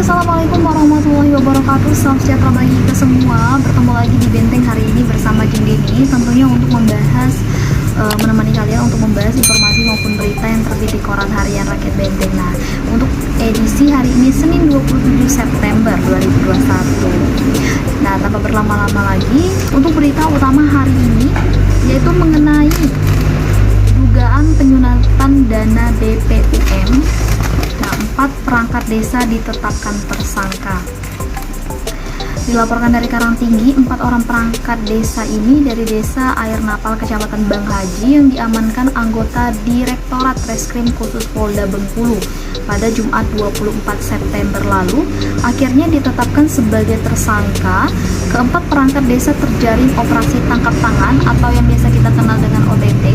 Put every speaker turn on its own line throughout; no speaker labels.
Assalamualaikum warahmatullahi wabarakatuh. Salam sejahtera bagi kita semua. Bertemu lagi di Benteng hari ini bersama Jeng Deni, tentunya untuk membahas menemani kalian untuk membahas informasi maupun berita yang terbit di koran harian Rakyat Benteng. Nah, untuk edisi hari ini Senin 27 September 2021. Nah, tanpa berlama-lama lagi, untuk berita utama hari ini yaitu mengenai dugaan penyunatan dana BPUM. Nah, 4 perangkat desa ditetapkan tersangka. Dilaporkan dari Karangtinggi, 4 orang perangkat desa ini dari desa Air Napal, Kecamatan Bang Haji yang diamankan anggota Direktorat Reskrim Khusus Polda Bengkulu pada Jumat 24 September lalu akhirnya ditetapkan sebagai tersangka. Keempat perangkat desa terjaring operasi tangkap tangan atau yang biasa kita kenal dengan OTT,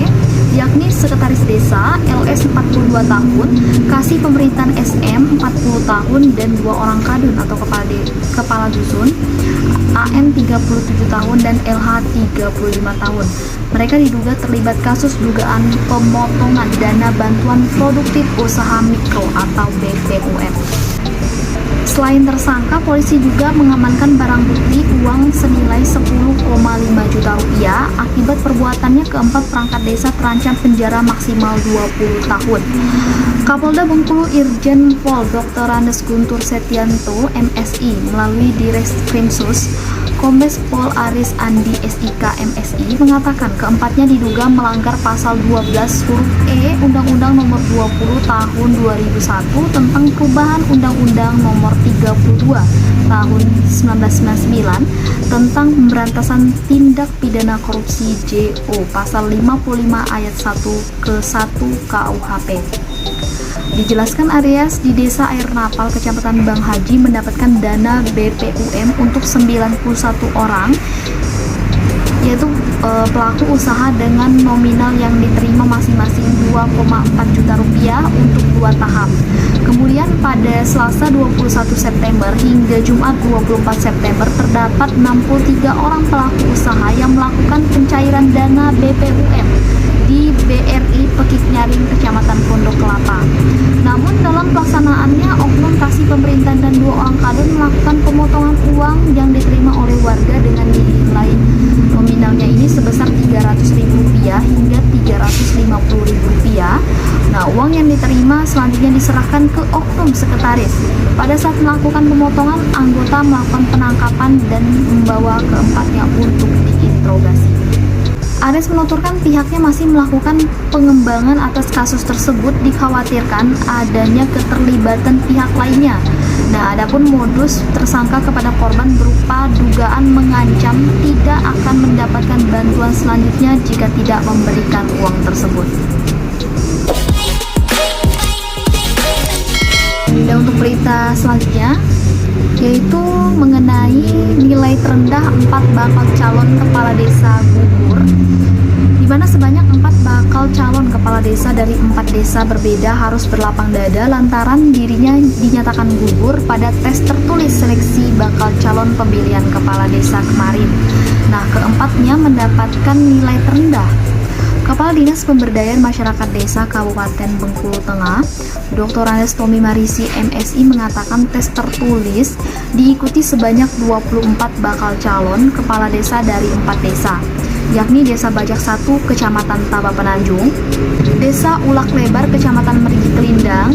yakni Sekretaris Desa LS 42 tahun, Kasih Pemerintahan SM 40 tahun, dan 2 orang kadun atau kepala dusun AM 37 tahun dan LH 35 tahun. Mereka diduga terlibat kasus dugaan pemotongan dana bantuan produktif usaha mikro atau BPUM. Selain tersangka, polisi juga mengamankan barang bukti uang senilai 10,5 juta rupiah. Akibat perbuatannya, keempat perangkat desa terancam penjara maksimal 20 tahun. Kapolda Bengkulu Irjen Pol Dr. Andes Guntur Setianto MSI melalui Direskrimsus Kombes Pol Aris Andi SIK MSI mengatakan keempatnya diduga melanggar pasal 12 huruf E Undang-Undang Nomor 20 Tahun 2001 tentang perubahan Undang-Undang Nomor 32 Tahun 1999 tentang pemberantasan tindak pidana korupsi JO pasal 55 ayat 1 ke 1 KUHP. Dijelaskan Areas di Desa Air Napal, Kecamatan Bang Haji mendapatkan dana BPUM untuk 91 orang, yaitu pelaku usaha dengan nominal yang diterima masing-masing 2,4 juta rupiah untuk 2 tahap. Kemudian pada Selasa 21 September hingga Jumat 24 September terdapat 63 orang pelaku usaha yang melakukan pencairan dana BPUM di BRI Pekik Nyaring, Kecamatan Pondok Kelapa. Namun dalam pelaksanaannya, oknum Kasih Pemerintahan dan 2 orang kadun melakukan pemotongan uang yang diterima oleh warga dengan nilai nominalnya ini sebesar Rp300.000 hingga Rp350.000. Nah, uang yang diterima selanjutnya diserahkan ke oknum sekretaris. Pada saat melakukan pemotongan, anggota melakukan penangkapan dan membawa keempatnya untuk diinterogasi. Ares menuturkan pihaknya masih melakukan pengembangan atas kasus tersebut, dikhawatirkan adanya keterlibatan pihak lainnya. Nah, adapun modus tersangka kepada korban berupa dugaan mengancam tidak akan mendapatkan bantuan selanjutnya jika tidak memberikan uang tersebut. Dan untuk berita selanjutnya yaitu mengenai nilai terendah 4 bakal calon kepala desa gugur, di mana sebanyak 4 bakal calon kepala desa dari 4 desa berbeda harus berlapang dada lantaran dirinya dinyatakan gugur pada tes tertulis seleksi bakal calon pemilihan kepala desa kemarin. Nah, keempatnya mendapatkan nilai terendah. Kepala Dinas Pemberdayaan Masyarakat Desa Kabupaten Bengkulu Tengah, Dr. Andes Tommy Marisi MSI mengatakan tes tertulis diikuti sebanyak 24 bakal calon kepala desa dari 4 desa, yakni Desa Bajak 1 Kecamatan Taba Penanjung, Desa Ulak Lebar Kecamatan Merigi Kelindang,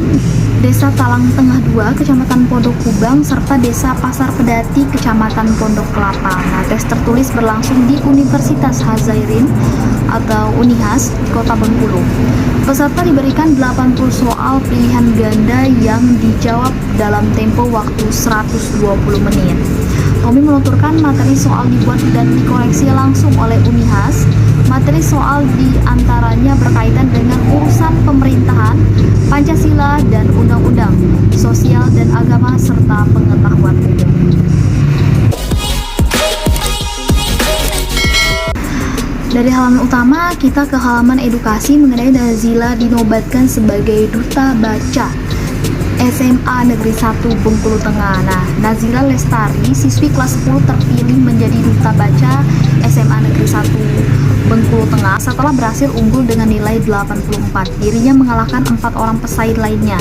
Desa Talang Tengah 2 Kecamatan Pondok Kubang, serta Desa Pasar Pedati Kecamatan Pondok Kelapa. Nah, tes tertulis berlangsung di Universitas Hazairin atau Unihas di Kota Bengkulu. Peserta diberikan 80 soal pilihan ganda yang dijawab dalam tempo waktu 120 menit. Tommy menuturkan materi soal dibuat dan dikoreksi langsung oleh Unihas. Materi soal diantaranya berkaitan dengan urusan pemerintahan, Pancasila dan undang-undang, sosial dan agama, serta pengetahuan umum. Dari halaman utama, kita ke halaman edukasi mengenai Nazila dinobatkan sebagai Duta Baca SMA Negeri 1 Bengkulu Tengah. Nah, Nazila Lestari, siswi kelas 10 terpilih menjadi Duta Baca SMA Negeri 1 Bengkulu Tengah setelah berhasil unggul dengan nilai 84. Dirinya mengalahkan 4 orang pesaing lainnya.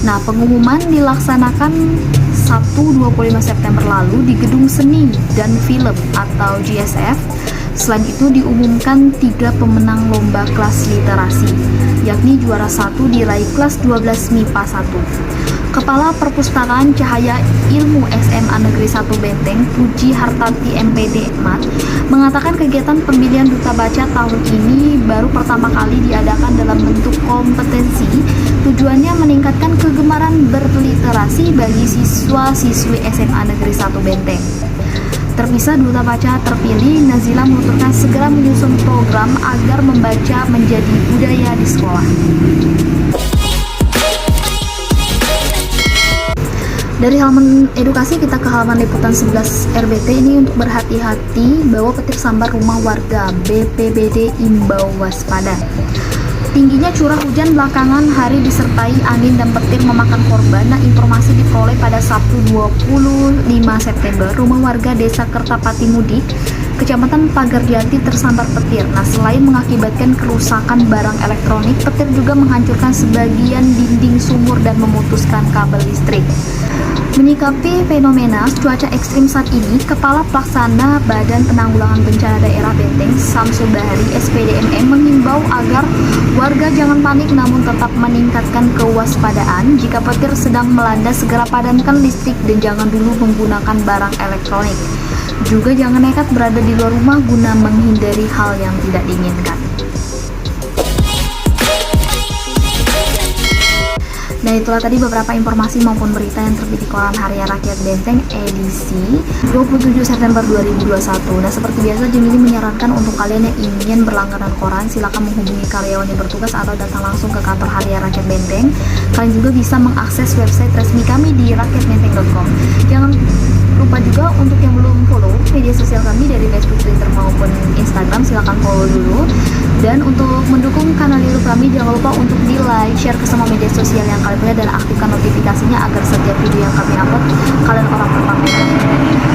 Nah, pengumuman dilaksanakan Sabtu 25 September lalu di Gedung Seni dan Film atau GSF. Selain itu diumumkan 3 pemenang lomba kelas literasi, yakni juara 1 diraih kelas 12 MIPA 1. Kepala Perpustakaan Cahaya Ilmu SMA Negeri 1 Benteng, Puji Hartanti MPD Mat, mengatakan kegiatan pemilihan duta baca tahun ini baru pertama kali diadakan dalam bentuk kompetensi. Tujuannya meningkatkan kegemaran berliterasi bagi siswa-siswi SMA Negeri 1 Benteng. Terpisah duta baca terpilih, Nazila menuturkan segera menyusun program agar membaca menjadi budaya di sekolah. Dari halaman edukasi kita ke halaman liputan 11 RBT ini untuk berhati-hati bahwa petir sambar rumah warga, BPBD imbau waspada. Tingginya curah hujan belakangan hari disertai angin dan petir memakan korban. Nah, informasi diperoleh pada Sabtu 25 September, rumah warga Desa Kertapati Mudik, Kecamatan Pagarjati tersambar petir. Nah, selain mengakibatkan kerusakan barang elektronik, petir juga menghancurkan sebagian dinding sumur dan memutuskan kabel listrik. Menyikapi fenomena cuaca ekstrim saat ini, Kepala Pelaksana Badan Penanggulangan Bencana Daerah Benteng, Samsul Bahari, SPDMM, mengimbau agar warga jangan panik namun tetap meningkatkan kewaspadaan. Jika petir sedang melanda, segera padamkan listrik dan jangan dulu menggunakan barang elektronik. Juga jangan nekat berada di luar rumah guna menghindari hal yang tidak diinginkan. Nah, itulah tadi beberapa informasi maupun berita yang terbit di koran Harian Rakyat Benteng edisi 27 September 2021. Nah, seperti biasa Jemili menyarankan untuk kalian yang ingin berlangganan koran, silakan menghubungi karyawan yang bertugas atau datang langsung ke kantor Harian Rakyat Benteng. Kalian juga bisa mengakses website resmi kami di rakyatbenteng.com. Jangan lupa juga untuk yang belum follow media sosial kami dari Facebook, Twitter maupun Instagram, silakan follow dulu. Dan untuk mendukung kanal YouTube kami, jangan lupa untuk di like, share ke semua media sosial yang kalian punya dan aktifkan notifikasinya agar setiap video yang kami upload kalian orang pertama yang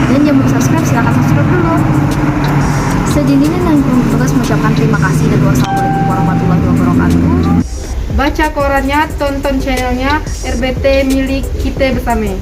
dan jangan lupa subscribe, silakan subscribe dulu. Sejadinya dan bertugas mengucapkan terima kasih dan wassalamualaikum warahmatullahi wabarakatuh.
Baca korannya, tonton channelnya RBT milik kita bersama.